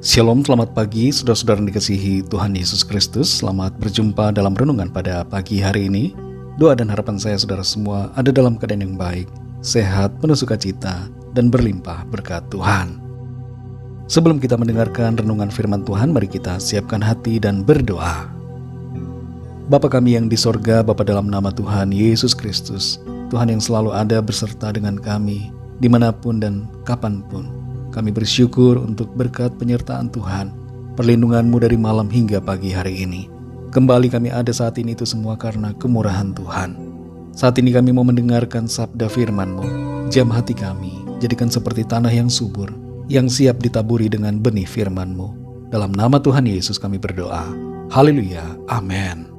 Shalom, selamat pagi saudara-saudara yang dikasihi Tuhan Yesus Kristus. Selamat berjumpa dalam renungan pada pagi hari ini. Doa dan harapan saya saudara semua ada dalam keadaan yang baik, sehat, penuh sukacita, dan berlimpah berkat Tuhan. Sebelum kita mendengarkan renungan firman Tuhan, mari kita siapkan hati dan berdoa. Bapa kami yang di sorga, Bapa dalam nama Tuhan Yesus Kristus, Tuhan yang selalu ada beserta dengan kami, dimanapun dan kapanpun. Kami bersyukur untuk berkat penyertaan Tuhan, perlindungan-Mu dari malam hingga pagi hari ini. Kembali kami ada saat ini itu semua karena kemurahan Tuhan. Saat ini kami mau mendengarkan sabda firman-Mu. Jam hati kami, jadikan seperti tanah yang subur, yang siap ditaburi dengan benih firman-Mu. Dalam nama Tuhan Yesus kami berdoa. Haleluya, amin.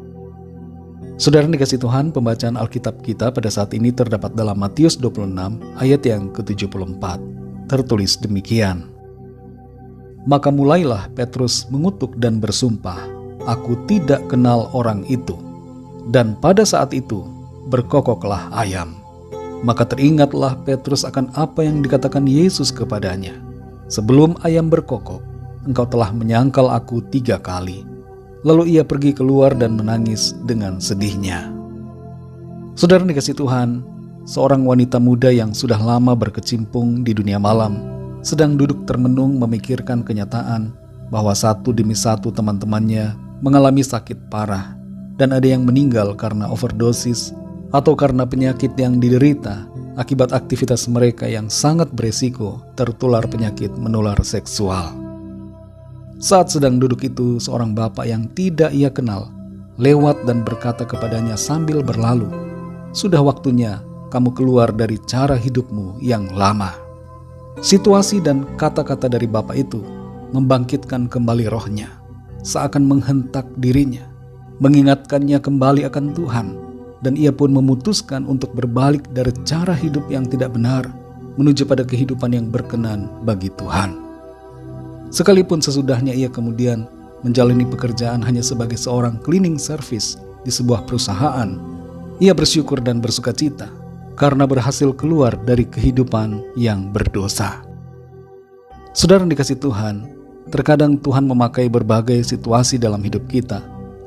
Saudara dikasih Tuhan, pembacaan Alkitab kita pada saat ini terdapat dalam Matius 26 ayat yang ke-74. Tertulis demikian. Maka mulailah Petrus mengutuk dan bersumpah, "Aku tidak kenal orang itu." Dan pada saat itu berkokoklah ayam. Maka teringatlah Petrus akan apa yang dikatakan Yesus kepadanya, "Sebelum ayam berkokok, engkau telah menyangkal aku 3 kali." Lalu ia pergi keluar dan menangis dengan sedihnya. Saudara dikasih Tuhan, seorang wanita muda yang sudah lama berkecimpung di dunia malam sedang duduk termenung memikirkan kenyataan bahwa satu demi satu teman-temannya mengalami sakit parah dan ada yang meninggal karena overdosis atau karena penyakit yang diderita akibat aktivitas mereka yang sangat beresiko tertular penyakit menular seksual. Saat sedang duduk itu, seorang bapak yang tidak ia kenal lewat dan berkata kepadanya sambil berlalu, "Sudah waktunya kamu keluar dari cara hidupmu yang lama." Situasi dan kata-kata dari bapak itu membangkitkan kembali rohnya, seakan menghentak dirinya, mengingatkannya kembali akan Tuhan, dan ia pun memutuskan untuk berbalik dari cara hidup yang tidak benar menuju pada kehidupan yang berkenan bagi Tuhan. Sekalipun sesudahnya ia kemudian menjalani pekerjaan hanya sebagai seorang cleaning service di sebuah perusahaan, ia bersyukur dan bersukacita karena berhasil keluar dari kehidupan yang berdosa. Saudara dikasih Tuhan, terkadang Tuhan memakai berbagai situasi dalam hidup kita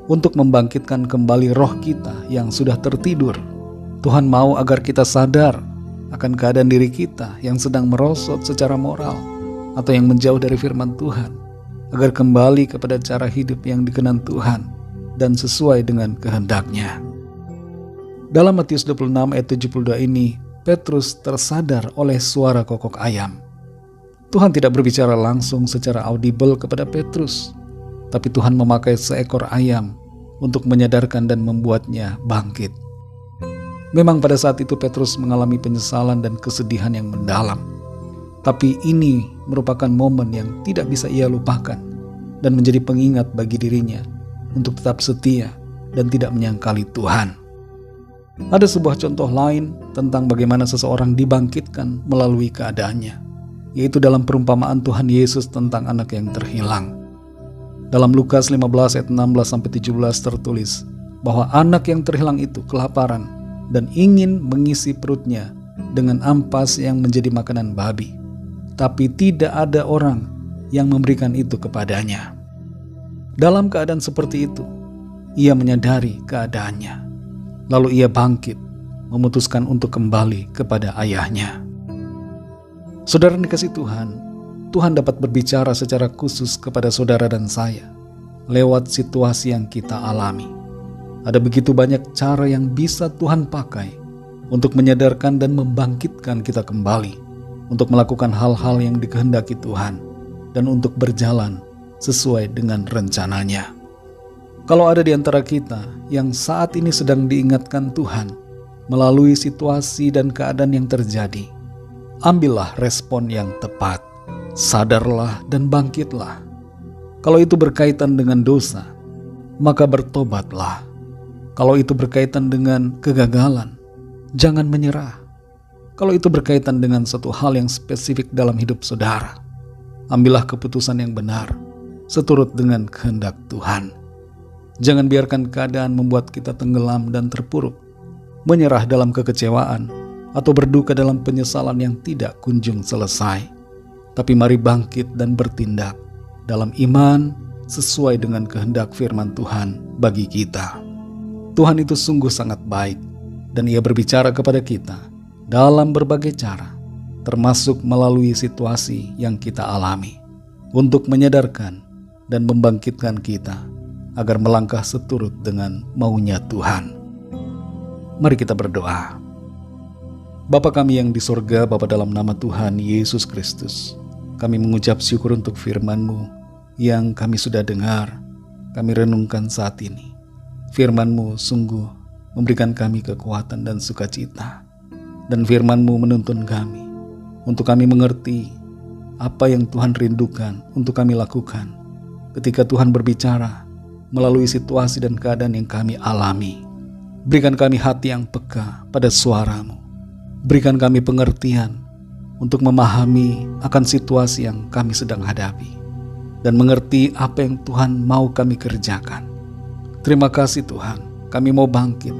untuk membangkitkan kembali roh kita yang sudah tertidur. Tuhan mau agar kita sadar akan keadaan diri kita yang sedang merosot secara moral atau yang menjauh dari firman Tuhan, agar kembali kepada cara hidup yang dikenan Tuhan dan sesuai dengan kehendak-Nya. Dalam Matius 26 ayat 72 ini, Petrus tersadar oleh suara kokok ayam. Tuhan tidak berbicara langsung secara audible kepada Petrus, tapi Tuhan memakai seekor ayam untuk menyadarkan dan membuatnya bangkit. Memang pada saat itu Petrus mengalami penyesalan dan kesedihan yang mendalam, tapi ini merupakan momen yang tidak bisa ia lupakan dan menjadi pengingat bagi dirinya untuk tetap setia dan tidak menyangkali Tuhan. Ada sebuah contoh lain tentang bagaimana seseorang dibangkitkan melalui keadaannya, yaitu dalam perumpamaan Tuhan Yesus tentang anak yang terhilang. Dalam Lukas 15 ayat 16-17 tertulis bahwa anak yang terhilang itu kelaparan dan ingin mengisi perutnya dengan ampas yang menjadi makanan babi, tapi tidak ada orang yang memberikan itu kepadanya. Dalam keadaan seperti itu, ia menyadari keadaannya. Lalu ia bangkit, memutuskan untuk kembali kepada ayahnya. Saudara dikasih Tuhan, Tuhan dapat berbicara secara khusus kepada saudara dan saya lewat situasi yang kita alami. Ada begitu banyak cara yang bisa Tuhan pakai untuk menyadarkan dan membangkitkan kita kembali, untuk melakukan hal-hal yang dikehendaki Tuhan, dan untuk berjalan sesuai dengan rencananya. Kalau ada di antara kita yang saat ini sedang diingatkan Tuhan melalui situasi dan keadaan yang terjadi, ambillah respon yang tepat. Sadarlah dan bangkitlah. Kalau itu berkaitan dengan dosa, maka bertobatlah. Kalau itu berkaitan dengan kegagalan, jangan menyerah. Kalau itu berkaitan dengan satu hal yang spesifik dalam hidup saudara, ambillah keputusan yang benar seturut dengan kehendak Tuhan. Jangan biarkan keadaan membuat kita tenggelam dan terpuruk, menyerah dalam kekecewaan, atau berduka dalam penyesalan yang tidak kunjung selesai. Tapi mari bangkit dan bertindak dalam iman sesuai dengan kehendak firman Tuhan bagi kita. Tuhan itu sungguh sangat baik dan Ia berbicara kepada kita dalam berbagai cara, termasuk melalui situasi yang kita alami, untuk menyadarkan dan membangkitkan kita agar melangkah seturut dengan maunya Tuhan. Mari kita berdoa. Bapa kami yang di sorga, Bapa dalam nama Tuhan Yesus Kristus, kami mengucap syukur untuk firman-Mu yang kami sudah dengar, kami renungkan saat ini. Firman-Mu sungguh memberikan kami kekuatan dan sukacita, dan firman-Mu menuntun kami untuk kami mengerti apa yang Tuhan rindukan untuk kami lakukan ketika Tuhan berbicara melalui situasi dan keadaan yang kami alami. Berikan kami hati yang peka pada suara-Mu. Berikan kami pengertian untuk memahami akan situasi yang kami sedang hadapi dan mengerti apa yang Tuhan mau kami kerjakan. Terima kasih Tuhan, kami mau bangkit.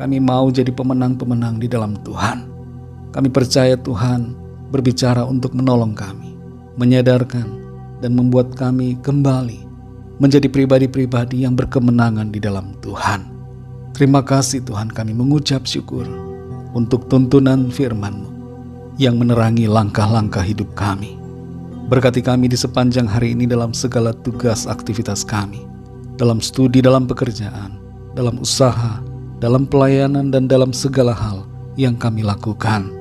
Kami mau jadi pemenang-pemenang di dalam Tuhan. Kami percaya Tuhan berbicara untuk menolong kami, menyadarkan dan membuat kami kembali menjadi pribadi-pribadi yang berkemenangan di dalam Tuhan. Terima kasih Tuhan, kami mengucap syukur untuk tuntunan firman-Mu yang menerangi langkah-langkah hidup kami. Berkati kami di sepanjang hari ini dalam segala tugas aktivitas kami, dalam studi, dalam pekerjaan, dalam usaha, dalam pelayanan, dan dalam segala hal yang kami lakukan.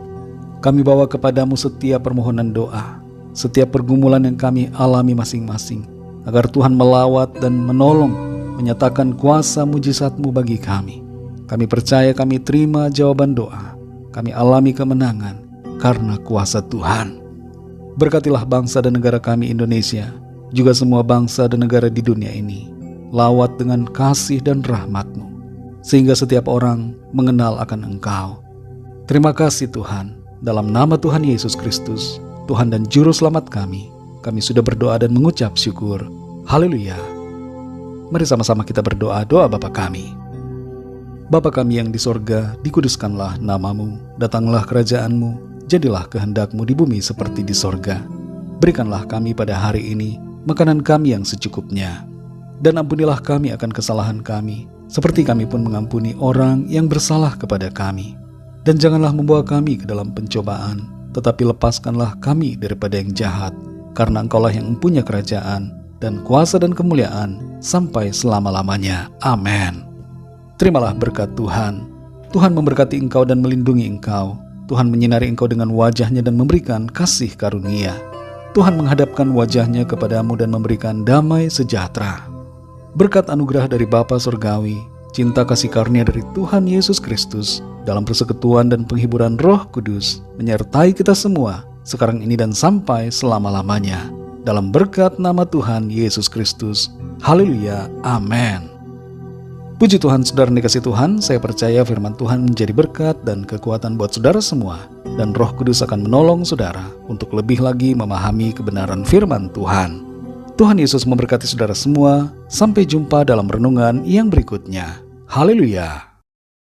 Kami bawa kepadamu setiap permohonan doa, setiap pergumulan yang kami alami masing-masing, agar Tuhan melawat dan menolong, menyatakan kuasa mujizat-Mu bagi kami. Kami percaya, kami terima jawaban doa, kami alami kemenangan karena kuasa Tuhan. Berkatilah bangsa dan negara kami Indonesia, juga semua bangsa dan negara di dunia ini. Lawat dengan kasih dan rahmat-Mu, sehingga setiap orang mengenal akan Engkau. Terima kasih Tuhan, dalam nama Tuhan Yesus Kristus, Tuhan dan Juru Selamat kami sudah berdoa dan mengucap syukur. Haleluya. Mari sama-sama kita berdoa doa Bapa kami. Bapa kami yang di sorga, dikuduskanlah nama-Mu, datanglah kerajaan-Mu, jadilah kehendak-Mu di bumi seperti di sorga. Berikanlah kami pada hari ini makanan kami yang secukupnya, dan ampunilah kami akan kesalahan kami, seperti kami pun mengampuni orang yang bersalah kepada kami. Dan janganlah membawa kami ke dalam pencobaan, tetapi lepaskanlah kami daripada yang jahat, karena Engkaulah yang mempunyai kerajaan, dan kuasa dan kemuliaan, sampai selama-lamanya. Amin. Terimalah berkat Tuhan. Tuhan memberkati engkau dan melindungi engkau. Tuhan menyinari engkau dengan wajah-Nya dan memberikan kasih karunia. Tuhan menghadapkan wajah-Nya kepadamu dan memberikan damai sejahtera. Berkat anugerah dari Bapa Surgawi, cinta kasih karunia dari Tuhan Yesus Kristus, dalam persekutuan dan penghiburan Roh Kudus, menyertai kita semua, sekarang ini dan sampai selama-lamanya. Dalam berkat nama Tuhan Yesus Kristus. Haleluya. Amin. Puji Tuhan, saudara dikasihi Tuhan, saya percaya firman Tuhan menjadi berkat dan kekuatan buat saudara semua, dan Roh Kudus akan menolong saudara untuk lebih lagi memahami kebenaran firman Tuhan. Tuhan Yesus memberkati saudara semua. Sampai jumpa dalam renungan yang berikutnya. Haleluya.